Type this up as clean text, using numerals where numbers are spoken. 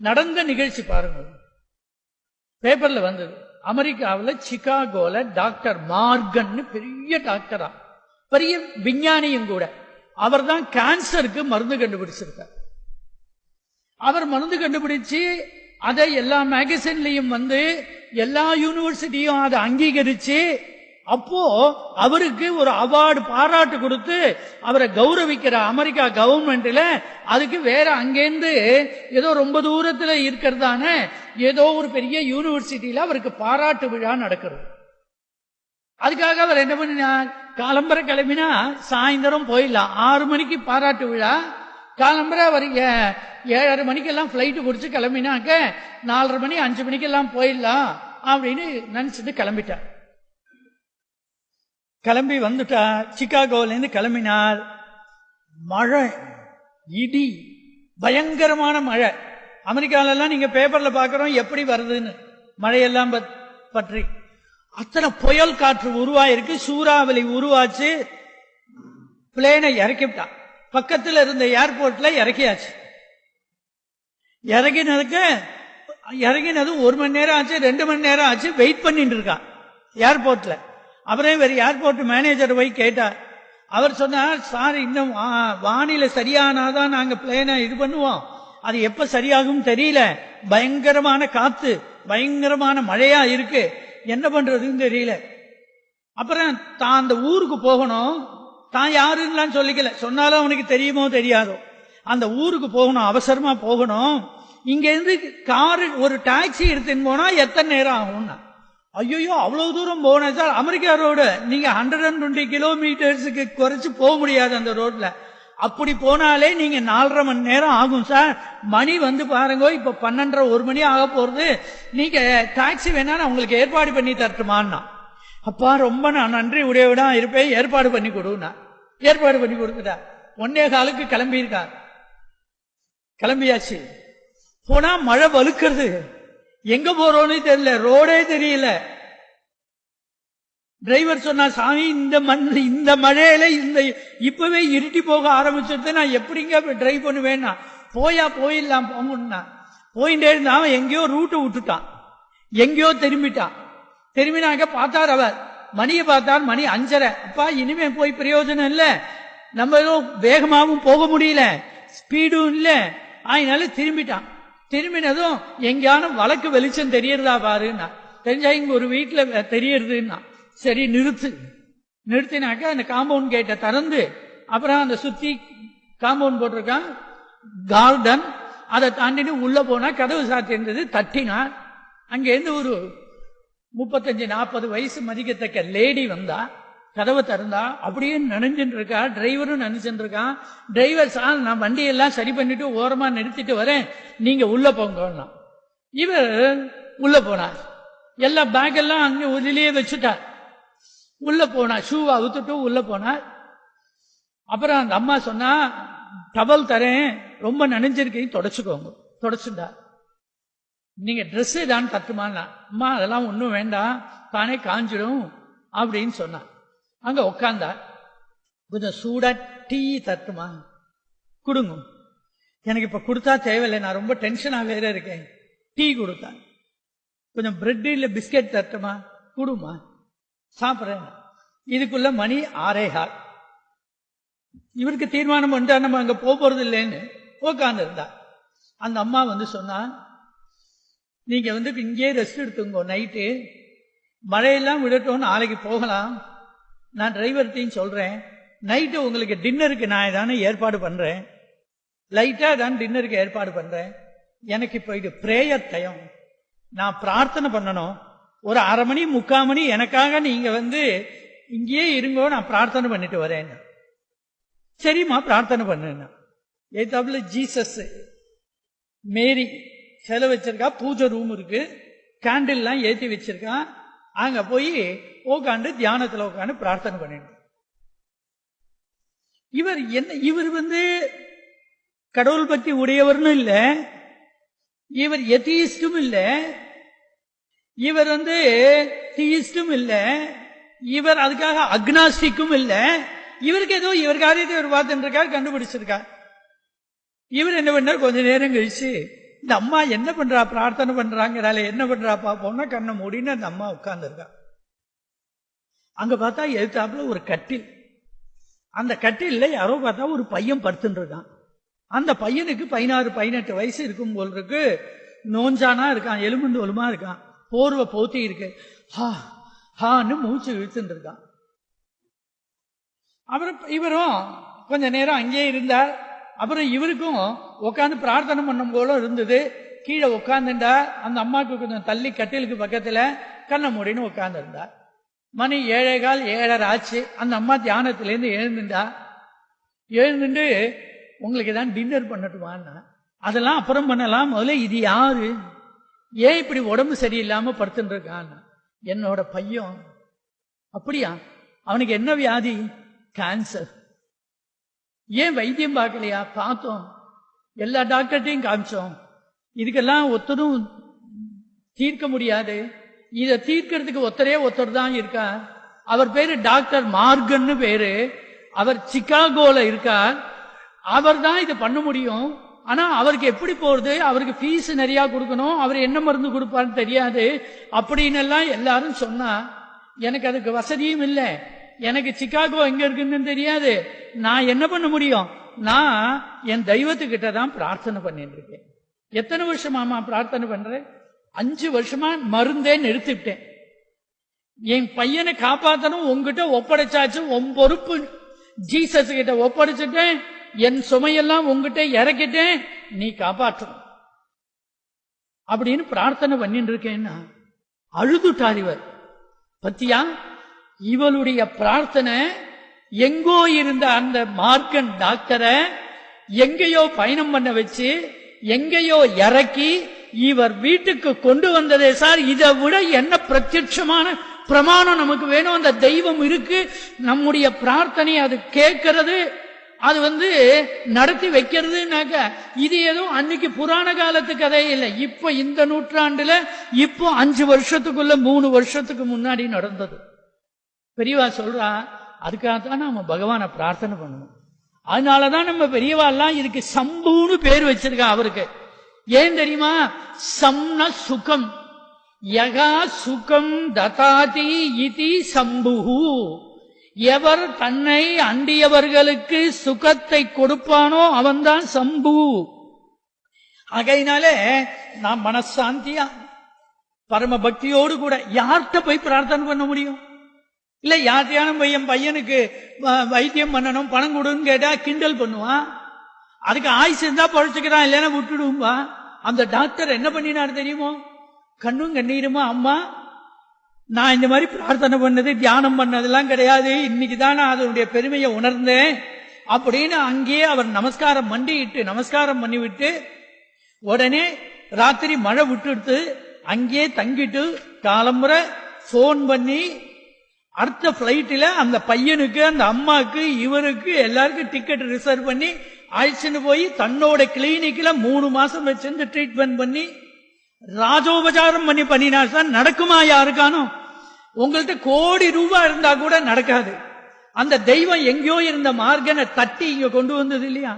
நடந்த நிகழ்ச்சி பாருங்க, பேப்பர்ல வந்தது. அமெரிக்காவில் சிகாகோல டாக்டர் மார்கன் பெரிய டாக்டரா, பெரிய விஞ்ஞானியும் கூட. அவர் தான் கேன்சருக்கு மருந்து கண்டுபிடிச்சிருக்கார். அவர் மருந்து கண்டுபிடிச்சு அதை எல்லா மேகசின்லயும் வந்து எல்லா யூனிவர்சிட்டியும் அதை அங்கீகரிச்சு, அப்போ அவருக்கு ஒரு அவார்டு பாராட்டு கொடுத்து அவரை கௌரவிக்கிற அமெரிக்கா கவர்மெண்ட்ல, அதுக்கு வேற அங்கேருந்து ஏதோ ரொம்ப தூரத்துல இருக்கிறதான ஏதோ ஒரு பெரிய யூனிவர்சிட்டியில அவருக்கு பாராட்டு விழா நடக்கிறது. அதுக்காக அவர் என்ன பண்ணினார், காலம்பரை கிளம்பினா சாயந்தரம் போயிடலாம். 6 மணிக்கு பாராட்டு விழா, காலம்பரை அவர் 7:30 மணிக்கெல்லாம் பிளைட் பிடிச்சு கிளம்பினாக்க 4:30 மணி 5 மணிக்கெல்லாம் போயிடலாம் அப்படின்னு நினைச்சிட்டு கிளம்பிட்டார். கிளம்பி வந்துட்டார். சிகாகோல இருந்து கிளம்பினார். மழை, இடி, பயங்கரமான மழை. அமெரிக்காலெல்லாம் நீங்க பேப்பர்ல பாக்கிறோம் எப்படி வருதுன்னு, மழையெல்லாம் பற்றி. அத்தனை புயல் காற்று உருவாயிருக்கு, சூறாவளி உருவாச்சு. பிளேனை இறக்கிவிட்டான். பக்கத்தில் இருந்த ஏர்போர்ட்ல இறக்கியாச்சு. இறங்கினது 1 மணி நேரம் ஆச்சு, 2 மணி நேரம் ஆச்சு. வெயிட் பண்ணிட்டு இருக்கான் ஏர்போர்ட்ல. அப்புறம் வேற ஏர்போர்ட் மேனேஜர் போய் கேட்டார். அவர் சொன்னார், சார் இன்னும் வானிலை சரியானாதான் நாங்க பிளேனை இது பண்ணுவோம், அது எப்ப சரியாகும் தெரியல, பயங்கரமான காத்து, பயங்கரமான மழையா இருக்கு, என்ன பண்றதுன்னு தெரியல. அப்புறம் தான் அந்த ஊருக்கு போகணும். தான் யாருன்னு சொல்லிக்கல, சொன்னாலும் அவனுக்கு தெரியுமோ தெரியாதோ. அந்த ஊருக்கு போகணும், அவசரமா போகணும். இங்க இருந்து காரு ஒரு டாக்ஸி எடுத்துன்னு போனா எத்தனை நேரம் ஆகும்னா, ஐயோ அவ்வளவு தூரம் போனேன் சார். அமெரிக்கா ரோடு நீங்க 120 கிலோமீட்டர்ஸுக்கு குறைச்சு போக முடியாது அந்த ரோட்ல. அப்படி போனாலே நீங்க 4:30 மணி நேரம் ஆகும் சார். மணி வந்து பாருங்க, இப்ப 12:30 1 மணி ஆக போறது. நீங்க டாக்ஸி வேணா நான் உங்களுக்கு ஏற்பாடு பண்ணி தரட்டுமான்னா, அப்பா ரொம்ப நான் நன்றி உடையவிடா இருப்பேன், ஏற்பாடு பண்ணி கொடுனா. ஏற்பாடு பண்ணி கொடுத்துட்டா. 1:15 கிளம்பி இருக்கார். கிளம்பியாச்சு. போனா மழை வலுக்கிறது, எங்க போறோன்னு தெரியல, ரோடே தெரியல. டிரைவர் சொன்னா, சாமி இந்த மழையில இப்பவே இருட்டி போக ஆரம்பிச்சிட்டு நான் எப்படிங்க டிரைவ் பண்ணுவேன்னா, போயிடலாம் போங்கன்னா. போயிட்டே இருந்தா அவன் எங்கேயோ ரூட்டை விட்டுட்டான், எங்கேயோ திரும்பிட்டான். திரும்பினாக்க பார்த்தார், அவர் மணியை பார்த்தார், மணி 5:30. அப்பா இனிமே போய் பிரயோஜனம் இல்ல, நம்ம வேகமாகவும் போக முடியல, ஸ்பீடும் இல்ல. அதனால திரும்பிட்டான். திரும்பினதும் எங்கேயான வழக்கு வெளிச்சம் தெரியறதா பாருன்னா, தெரிஞ்சா இங்க ஒரு வீட்டுல தெரியறதுன்னா, சரி நிறுத்தினாக்க அந்த காம்பவுண்ட் கேட்டை திறந்து, அப்புறம் அந்த சுத்தி காம்பவுண்ட் போட்டிருக்கான் கார்டன், அதை தாண்டிட்டு உள்ள போனா கதவு சாத்தி இருந்தது. தட்டினார். அங்க இருந்து ஒரு 35-40 வயசு மதிக்கத்தக்க லேடி வந்தா, கதவை திறந்தா. அப்படியே நினைஞ்சுட்டு இருக்கா, டிரைவரும் நினைச்சுட்டு இருக்கான். டிரைவர், சார் நான் வண்டியெல்லாம் சரி பண்ணிட்டு ஓரமா நிறுத்திட்டு வரேன், நீங்க உள்ள போங்கன்னா. இவர் உள்ள போனார். எல்லா பேக் எல்லாம் அங்க உள்ளிலேயே வச்சுட்டார். உள்ள போனா, ஷூவை அவுத்துட்டு உள்ள போனார். அப்புறம் அந்த அம்மா சொன்னா, டவல் தரேன், ரொம்ப நனைஞ்சிருக்கீங்க, தொடச்சுக்கோங்க. தொடச்சுட்டார். நீங்க ட்ரெஸ் தான் தட்டுமானா, அம்மா அதெல்லாம் ஒன்றும் வேண்டாம், தானே காஞ்சிடும் அப்படின்னு சொன்னார். அங்க உட்காந்தா. கொஞ்சம் சூடா டீ தட்டுமா, கொடுங்க. எனக்கு இப்ப கொடுத்தா தேவையில்லை, நான் ரொம்ப டென்ஷனா வேற இருக்கேன். டீ கொடுத்தா. கொஞ்சம் பிரெட் இல்ல பிஸ்கெட் தட்டுமா, கொடுமா, சாப்பிட்றேன். இதுக்குள்ள மணி 6:15. இவருக்கு தீர்மானம் பண்ணிட்டா நம்ம அங்க போறது இல்லைன்னு உட்கார்ந்து இருந்தா. அந்த அம்மா வந்து சொன்னா, நீங்க இங்கே ரெஸ்ட் எடுத்துங்க, நைட்டு மழையெல்லாம் விடட்டும், நாளைக்கு போகலாம். நான் டிரைவர்த்தையும் சொல்றேன், நைட்டு உங்களுக்கு டின்னருக்கு நான் தானே ஏற்பாடு பண்றேன், லைட்டா தான் டின்னருக்கு ஏற்பாடு பண்றேன். எனக்கு இப்ப இது பிரேயர் டைம், நான் பிரார்த்தனை பண்ணணும். ஒரு 1/2 மணி 3/4 மணி எனக்காக நீங்க இங்கேயே இருங்கோ, நான் பிரார்த்தனை பண்ணிட்டு வரேன். சரிம்மா பிரார்த்தனை பண்ணுன்னா. ஏத்தாப்புல ஜீசஸ் மேரி செல வச்சிருக்கா, பூஜை ரூம் இருக்கு, கேண்டில் எல்லாம் ஏற்றி வச்சிருக்கான். அங்க போய் உட்காந்து தியானத்துல உட்காந்து பிரார்த்தனை பண்ணிட்டு. இவர் கடவுள் பக்தி உடையவர்னு இல்ல, இவர் எத்தியிஸ்டும் இல்ல, இவர் தியிஸ்டும் இல்ல, இவர் அதுக்காக அக்னாஸ்டிக்கும் இல்ல. இவருக்கு ஏதோ இவர் காரியத்தை இவர் பார்த்துட்டு இருக்கார், கண்டுபிடிச்சிருக்கார். இவர் என்ன பண்ணார், கொஞ்ச நேரம் கழிச்சு இந்த அம்மா என்ன பண்றா, பிரார்த்தனை பண்றாங்கிறாளே, என்ன பண்றா பாப்போம்னா கண்ணை மூடின்னு அந்த அம்மா உட்கார்ந்து இருக்கா. அங்க பார்த்தா எதிர்த்தாப்புல ஒரு கட்டில். அந்த கட்டில்ல யாரோ பார்த்தா ஒரு பையன் படுத்துட்டு இருக்கான். அந்த பையனுக்கு 16-18 வயசு இருக்கும் போல் இருக்கு. நோஞ்சானா இருக்கான், எலும்புண்டு ஒலுமா இருக்கான், போர்வை போத்தி இருக்கு. ஹா ஹான்னு மூச்சு இழுத்துட்டு இருக்கான். அப்புறம் இவரும் கொஞ்ச நேரம் அங்கேயே இருந்தார். அப்புறம் இவருக்கும் உட்காந்து பிரார்த்தனை பண்ணும் போல இருந்தது. கீழே உட்காந்துண்டா. அந்த அம்மாவுக்கு கொஞ்சம் தள்ளி கட்டிலுக்கு பக்கத்துல கண்ணை மூடின்னு உட்கார்ந்து இருந்தார். மணி 7:15 7:30 ஆச்சு. அந்த அம்மா தியானத்திலேருந்து எழுந்துண்டா. எழுந்துட்டு உங்களுக்கு தான் டின்னர் பண்ணட்டுமான்னா, அதெல்லாம் அப்புறம் பண்ணலாம், முதல்ல இது யாரு, ஏன் இப்படி உடம்பு சரியில்லாம படுத்துட்டு இருக்கான்னு. என்னோட பையன். அப்படியா, அவனுக்கு என்ன வியாதி? கேன்சர். ஏன் வைத்தியம் பார்க்கலையா? பார்த்தோம், எல்லா டாக்டர்ட்டையும் காமிச்சோம், இதுக்கெல்லாம் ஒத்தரும் தீர்க்க முடியாது. இதை தீர்க்கிறதுக்கு ஒருத்தர் தான் இருக்கா. அவர் பேரு டாக்டர் மார்கன்னு பேரு. அவர் சிகாகோல இருக்கார். அவர் தான் இதை பண்ண முடியும். ஆனா அவருக்கு எப்படி போறது, அவருக்கு ஃபீஸ் நிறைய கொடுக்கணும், அவர் என்ன மருந்து கொடுப்பாருன்னு தெரியாது அப்படின்னு எல்லாம் எல்லாரும் சொன்னா, எனக்கு அதுக்கு வசதியும் இல்லை, எனக்கு சிகாகோ எங்க இருக்குன்னு தெரியாது, நான் என்ன பண்ண முடியும்? நான் என் தெய்வத்துக்கிட்ட தான் பிரார்த்தனை பண்ணிட்டு இருக்கேன். எத்தனை வருஷமாமா பிரார்த்தனை பண்றேன்? 5 வருஷமா மருந்தே நிறுத்திவிட்டேன். என் பையனை காப்பாற்றணும், உங்ககிட்ட ஒப்படைச்சாச்சு, உன் பொறுப்பு ஜீசஸ் கிட்ட ஒப்படைச்சிட்டேன், என் சுமையெல்லாம் உங்ககிட்ட இறக்கிட்டேன், நீ காப்பாற்றணும் அப்படின்னு பிரார்த்தனை பண்ணிட்டு இருக்கேன்னா அழுதுட்டார் இவர். பத்தியா, இவளுடைய பிரார்த்தனை எங்கோ இருந்த அந்த மார்க்கன் டாக்டரை எங்கேயோ பயணம் பண்ண வச்சு எங்கேயோ இறக்கி இவர் வீட்டுக்கு கொண்டு வந்ததே சார். இதை விட என்ன பிரத்யட்சமான பிரமாணம் நமக்கு வேணும்? அந்த தெய்வம் இருக்கு, நம்முடைய பிரார்த்தனை அது கேட்கறது, அது நடத்தி வைக்கிறதுனாக்க இது எதுவும் அன்னைக்கு புராண காலத்து கதையே இல்லை. இப்ப இந்த நூற்றாண்டுல இப்போ 5 வருஷத்துக்குள்ள 3 வருஷத்துக்கு முன்னாடி நடந்தது. பெரியவா சொல்றா, அதுக்காகத்தான் நம்ம பகவானை பிரார்த்தனை பண்ணணும். அதனாலதான் நம்ம பெரியவா எல்லாம் இதுக்கு சம்புன்னு பேர் வச்சிருக்கா அவருக்கு. ஏன் தெரியுமா? சம்ன சுகம், யகா சுகம் ததாதி இதி சம்புஹு. எவர் தன்னை அண்டியவர்களுக்கு சுகத்தை கொடுப்பானோ அவன்தான் சம்பு. ஆகையினாலே நாம் மனசாந்தியா பரம பக்தியோடு கூட யார்கிட்ட போய் பிரார்த்தனை பண்ண முடியும்? இல்ல யார்கிட்டயானும் போய் என் பையனுக்கு வைத்தியம் பண்ணணும் பணம் கொடுன்னு கேட்டா கிண்டல் பண்ணுவான், அதுக்கு ஆயுசு இருந்தா பழச்சுக்கிறான், இல்லைன்னா விட்டுடும்பா. அந்த டாக்டர் என்ன பண்ணினார் தெரியுமோ? கண்ணும் கண்ணீருமா, அம்மா நான் இந்த மாதிரி பிரார்த்தனை பண்ணது தியானம் பண்ணதெல்லாம் கிடையாது, இன்னைக்குதான் நான் அதனுடைய பெருமையை உணர்ந்தேன் அப்படின்னு அங்கேயே அவர் நமஸ்காரம் பண்ணிவிட்டு உடனே ராத்திரி மழை விட்டுடுத்து அங்கேயே தங்கிட்டு காலம்புரை போன் பண்ணி அடுத்த பிளைட்ல அந்த பையனுக்கு அந்த அம்மாக்கு இவருக்கு எல்லாருக்கும் டிக்கெட் ரிசர்வ் பண்ணி அழைச்சுன்னு போய் தன்னோட கிளினிக்ல 3 மாசம் வச்சிருந்து ட்ரீட்மெண்ட் பண்ணி ராஜோபச்சாரம் பண்ணினா சார் நடக்குமா? யாருக்கானோ உங்கள்கிட்ட கோடி ரூபாய் இருந்தா கூட நடக்காது. அந்த தெய்வம் எங்கேயோ இருந்த மார்கனை தட்டி இங்க கொண்டு வந்தது இல்லையா?